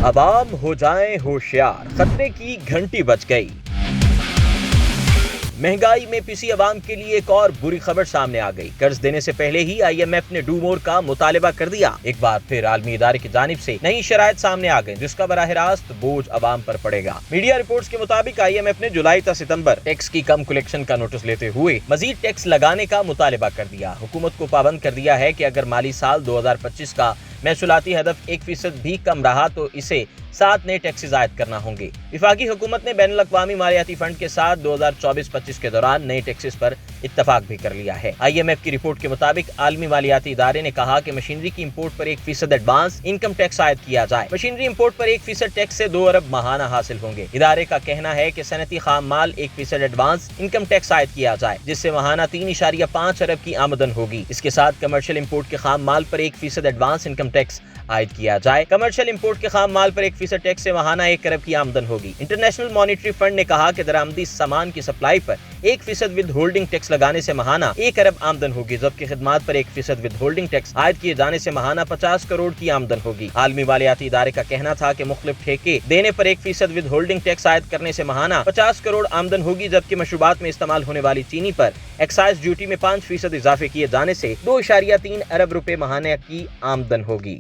عوام ہو جائیں ہوشیار، خطرے کی گھنٹی بج گئی۔ مہنگائی میں پسی عوام کے لیے ایک اور بری خبر سامنے آ گئی۔ قرض دینے سے پہلے ہی IMF نے ڈو مور کا مطالبہ کر دیا۔ ایک بار پھر عالمی ادارے کی جانب سے نئی شرائط سامنے آ گئی جس کا براہ راست بوجھ عوام پر پڑے گا۔ میڈیا رپورٹس کے مطابق IMF نے جولائی تا ستمبر ٹیکس کی کم کلیکشن کا نوٹس لیتے ہوئے مزید ٹیکس لگانے کا مطالبہ کر دیا۔ حکومت کو پابند کر دیا ہے کہ اگر مالی سال 2025 کا محصولاتی ہدف 1% بھی کم رہا تو اسے 7 نئے ٹیکسز عائد کرنا ہوں گے۔ وفاقی حکومت نے بین الاقوامی مالیاتی فنڈ کے ساتھ 2024-25 کے دوران نئے ٹیکسز پر اتفاق بھی کر لیا ہے۔ IMF کی رپورٹ کے مطابق عالمی مالیاتی ادارے نے کہا کہ مشینری کی امپورٹ پر 1% ایڈوانس انکم ٹیکس عائد کیا جائے۔ مشینری امپورٹ پر 1% ٹیکس سے 2 ارب ماہانہ حاصل ہوں گے۔ ادارے کا کہنا ہے کہ صنعتی خام مال 1% ایڈوانس انکم ٹیکس عائد کیا جائے جس سے ماہانہ 3.5 ارب کی آمدن ہوگی۔ اس کے ساتھ کمرشل امپورٹ کے خام مال پر 1% ایڈوانس انکم ٹیکس عائد کیا جائے۔ کمرشل امپورٹ کے خام مال پر 1% ٹیکس سے ماہانہ 1 ارب کی آمدن ہوگی۔ انٹرنیشنل مانیٹری فنڈ نے کہا کہ درآمدی سامان کی سپلائی پر 1% ود ہولڈنگ ٹیکس لگانے سے ماہانہ 1 ارب آمدن ہوگی، جبکہ خدمات پر 1% ود ہولڈنگ ٹیکس عائد کیے جانے سے ماہانہ 50 کروڑ کی آمدن ہوگی۔ عالمی مالیاتی ادارے کا کہنا تھا کہ مختلف ٹھیکے دینے پر 1% ود ہولڈنگ ٹیکس عائد کرنے سے ماہانہ 50 کروڑ آمدن ہوگی، جبکہ مشروبات میں استعمال ہونے والی چینی پر ایکسائز ڈیوٹی میں 5% اضافے کیے جانے سے 2.3 ارب روپے ماہانہ کی آمدن ہوگی۔